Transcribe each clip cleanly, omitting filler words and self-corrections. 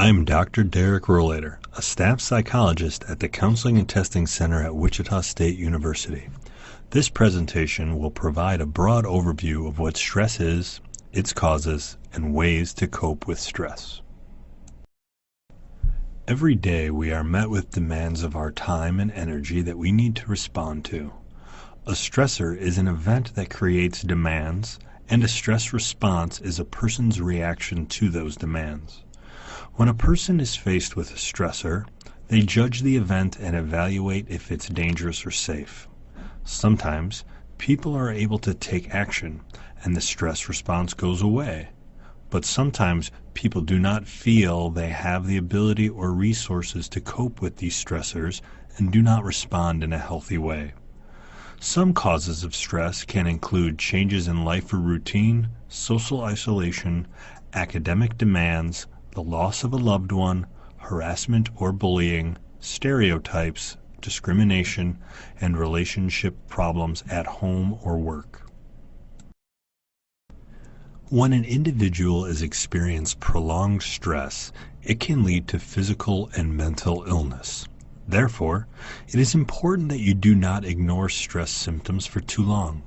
I'm Dr. Derek Rollator, a staff psychologist at the Counseling and Testing Center at Wichita State University. This presentation will provide a broad overview of what stress is, its causes, and ways to cope with stress. Every day we are met with demands of our time and energy that we need to respond to. A stressor is an event that creates demands, and a stress response is a person's reaction to those demands. When a person is faced with a stressor, they judge the event and evaluate if it's dangerous or safe. Sometimes, people are able to take action and the stress response goes away. But sometimes, people do not feel they have the ability or resources to cope with these stressors and do not respond in a healthy way. Some causes of stress can include changes in life or routine, social isolation, academic demands, the loss of a loved one, harassment or bullying, stereotypes, discrimination, and relationship problems at home or work. When an individual is experiencing prolonged stress, it can lead to physical and mental illness. Therefore, it is important that you do not ignore stress symptoms for too long.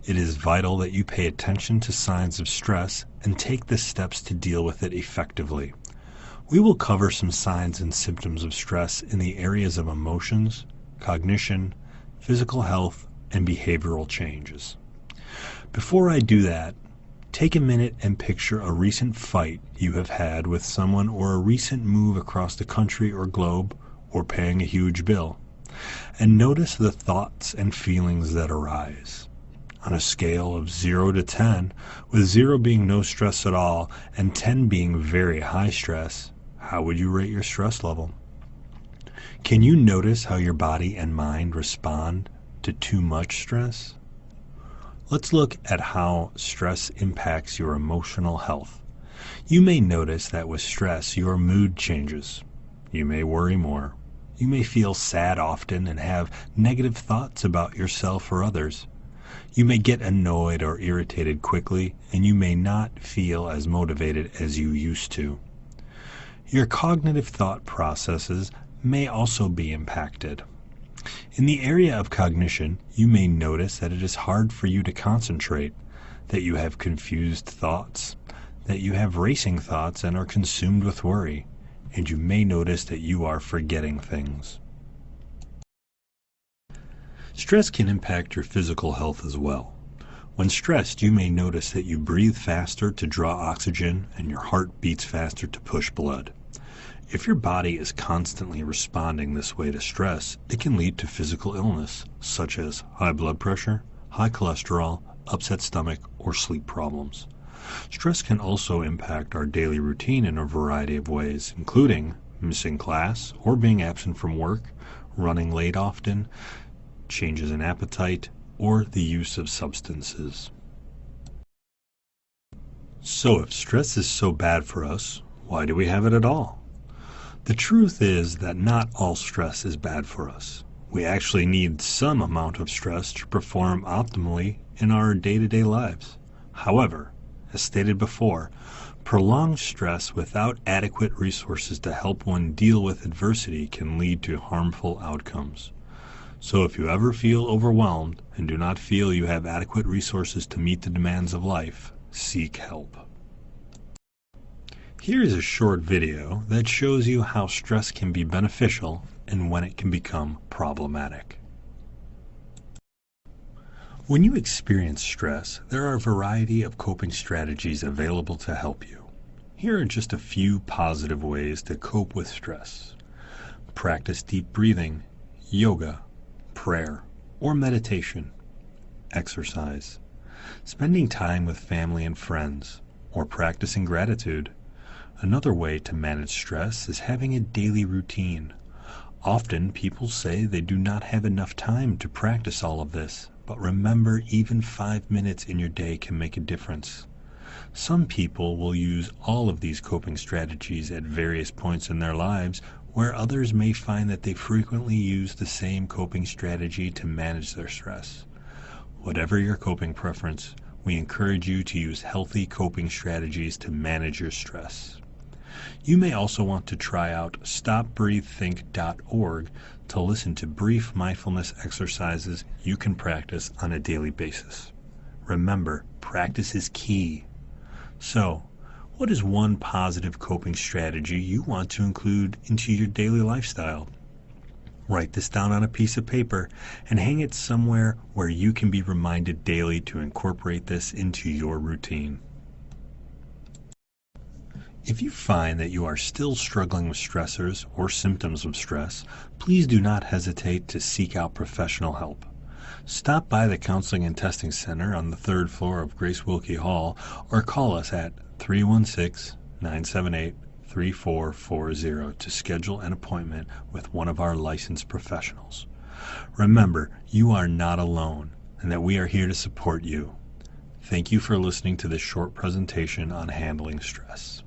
It is vital that you pay attention to signs of stress and take the steps to deal with it effectively. We will cover some signs and symptoms of stress in the areas of emotions, cognition, physical health, and behavioral changes. Before I do that, take a minute and picture a recent fight you have had with someone or a recent move across the country or globe or paying a huge bill, and notice the thoughts and feelings that arise. On a scale of 0 to 10, with 0 being no stress at all and 10 being very high stress, how would you rate your stress level? Can you notice how your body and mind respond to too much stress? Let's look at how stress impacts your emotional health. You may notice that with stress, your mood changes. You may worry more. You may feel sad often and have negative thoughts about yourself or others. You may get annoyed or irritated quickly, and you may not feel as motivated as you used to. Your cognitive thought processes may also be impacted. In the area of cognition, you may notice that it is hard for you to concentrate, that you have confused thoughts, that you have racing thoughts and are consumed with worry, and you may notice that you are forgetting things. Stress can impact your physical health as well. When stressed, you may notice that you breathe faster to draw oxygen and your heart beats faster to push blood. If your body is constantly responding this way to stress, it can lead to physical illness, such as high blood pressure, high cholesterol, upset stomach, or sleep problems. Stress can also impact our daily routine in a variety of ways, including missing class or being absent from work, running late often, changes in appetite, or the use of substances. So if stress is so bad for us, why do we have it at all? The truth is that not all stress is bad for us. We actually need some amount of stress to perform optimally in our day-to-day lives. However, as stated before, prolonged stress without adequate resources to help one deal with adversity can lead to harmful outcomes. So if you ever feel overwhelmed and do not feel you have adequate resources to meet the demands of life, seek help. Here is a short video that shows you how stress can be beneficial and when it can become problematic. When you experience stress, there are a variety of coping strategies available to help you. Here are just a few positive ways to cope with stress. Practice deep breathing, yoga, prayer, or meditation. Exercise. Spending time with family and friends, or practicing gratitude. Another way to manage stress is having a daily routine. Often people say they do not have enough time to practice all of this, but remember, even 5 minutes in your day can make a difference. Some people will use all of these coping strategies at various points in their lives, where others may find that they frequently use the same coping strategy to manage their stress. Whatever your coping preference, we encourage you to use healthy coping strategies to manage your stress. You may also want to try out stopbreathethink.org to listen to brief mindfulness exercises you can practice on a daily basis. Remember, practice is key. So, what is one positive coping strategy you want to include into your daily lifestyle? Write this down on a piece of paper and hang it somewhere where you can be reminded daily to incorporate this into your routine. If you find that you are still struggling with stressors or symptoms of stress, please do not hesitate to seek out professional help. Stop by the Counseling and Testing Center on the third floor of Grace Wilkie Hall or call us at 316-978-3440 to schedule an appointment with one of our licensed professionals. Remember, you are not alone and that we are here to support you. Thank you for listening to this short presentation on handling stress.